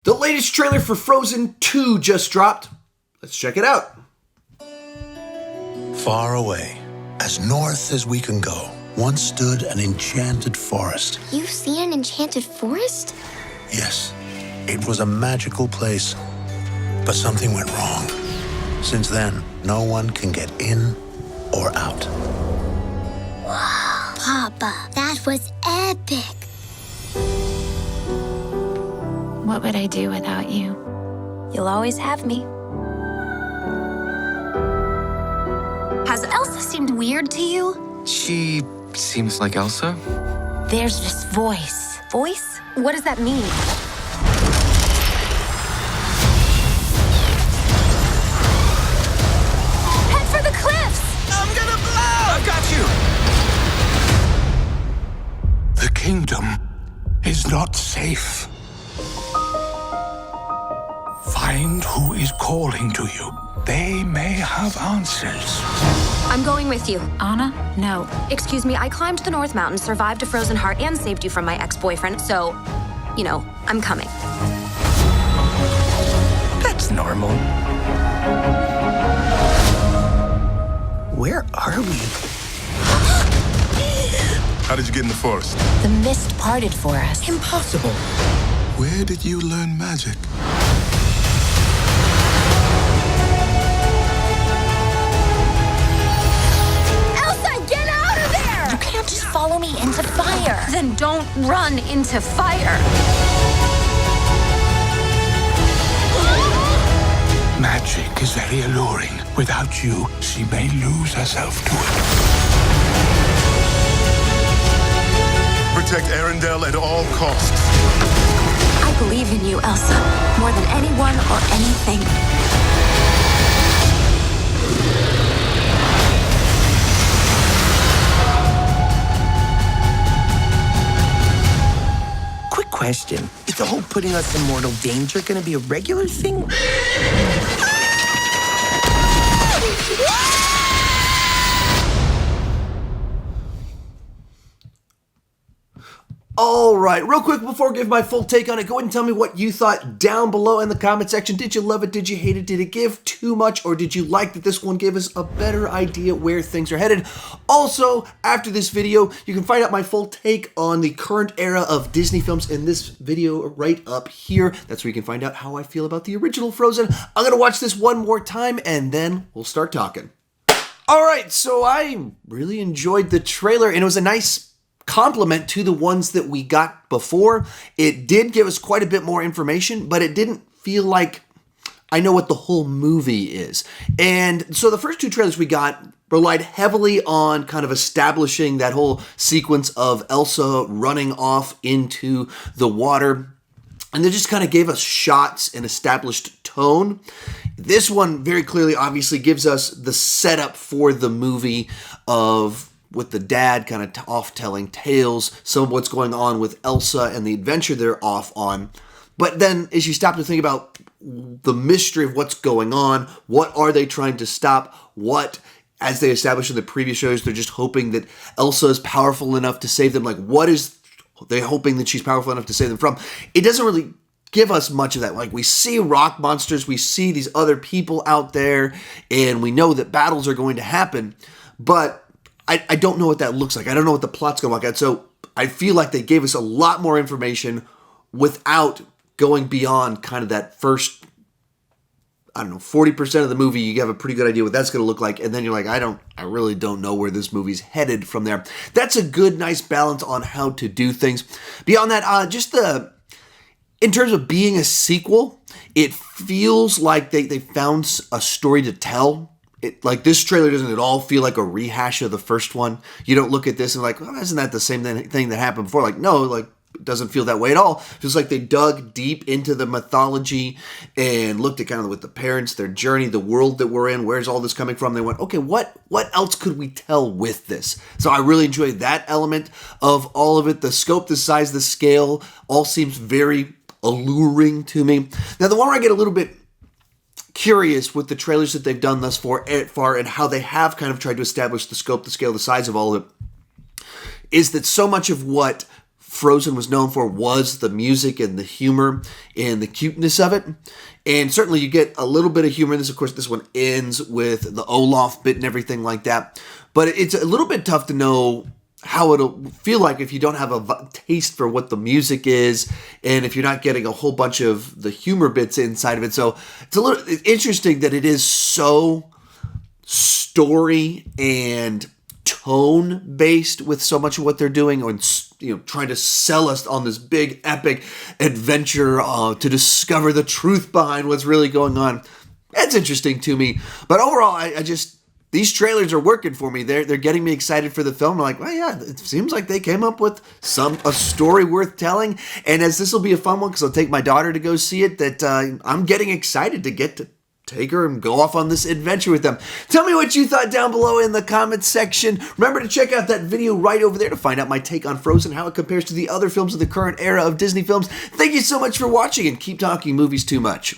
The latest trailer for Frozen 2 just dropped. Let's check it out. Far away, as north as we can go, once stood an enchanted forest. You've seen an enchanted forest? Yes, it was a magical place, but something went wrong. Since then, no one can get in or out. Wow. Papa, that was epic. What would I do without you? You'll always have me. Has Elsa seemed weird to you? She seems like Elsa. There's this voice. Voice? What does that mean? Head for the cliffs! I'm gonna blow! I've got you! The kingdom is not safe. Find who is calling to you. They may have answers. I'm going with you. Anna? No. Excuse me, I climbed the North Mountain, survived a frozen heart, and saved you from my ex-boyfriend, so, you know, I'm coming. That's normal. Where are we? How did you get in the forest? The mist parted for us. Impossible. Where did you learn magic? Can't just follow me into fire. Then don't run into fire. Magic is very alluring. Without you, she may lose herself to it. Protect Arendelle at all costs. I believe in you, Elsa, more than anyone or anything. Question. Is the whole putting us in mortal danger gonna be a regular thing? All right, real quick before I give my full take on it, go ahead and tell me what you thought down below in the comment section. Did you love it? Did you hate it? Did it give too much? Or did you like that this one gave us a better idea where things are headed? Also, after this video, you can find out my full take on the current era of Disney films in this video right up here. That's where you can find out how I feel about the original Frozen. I'm going to watch this one more time and then we'll start talking. All right, so I really enjoyed the trailer and it was a nice compliment to the ones that we got before. It did give us quite a bit more information, but it didn't feel like I know what the whole movie is. And so the first two trailers we got relied heavily on kind of establishing that whole sequence of Elsa running off into the water. And they just kind of gave us shots and established tone. This one very clearly obviously gives us the setup for the movie of with the dad kind of off telling tales, some of what's going on with Elsa and the adventure they're off on. But then as you stop to think about the mystery of what's going on, what are they trying to stop? What, as they established in the previous shows, they're just hoping that Elsa is powerful enough to save them. Like, what is they hoping that she's powerful enough to save them from? It doesn't really give us much of that. Like, we see rock monsters, we see these other people out there, and we know that battles are going to happen, but I don't know what that looks like. I don't know what the plot's going to look like. So I feel like they gave us a lot more information without going beyond kind of that first, 40% of the movie. You have a pretty good idea what that's going to look like. And then you're like, I really don't know where this movie's headed from there. That's a good, nice balance on how to do things. Beyond that, in terms of being a sequel, it feels like they found a story to tell. Like, this trailer doesn't at all feel like a rehash of the first one. You don't look at this and like, well, isn't that the same thing that happened before? Like, no, like, it doesn't feel that way at all. It feels like they dug deep into the mythology and looked at kind of with the parents, their journey, the world that we're in, where's all this coming from? They went, okay, what else could we tell with this? So I really enjoyed that element of all of it. The scope, the size, the scale, all seems very alluring to me. Now, the one where I get a little bit curious with the trailers that they've done thus far and how they have kind of tried to establish the scope, the scale, the size of all of it, is that so much of what Frozen was known for was the music and the humor and the cuteness of it. And certainly you get a little bit of humor in this. Of course, this one ends with the Olaf bit and everything like that. But it's a little bit tough to know how it'll feel like if you don't have a taste for what the music is and if you're not getting a whole bunch of the humor bits inside of it. So it's a little interesting that it is so story and tone based with so much of what they're doing, or trying to sell us on this big epic adventure to discover the truth behind what's really going on. That's interesting to me. But overall, I just, these trailers are working for me. They're getting me excited for the film. I'm like, well, yeah, it seems like they came up with a story worth telling. And as this will be a fun one because I'll take my daughter to go see it, that I'm getting excited to get to take her and go off on this adventure with them. Tell me what you thought down below in the comments section. Remember to check out that video right over there to find out my take on Frozen, how it compares to the other films of the current era of Disney films. Thank you so much for watching, and keep talking movies too much.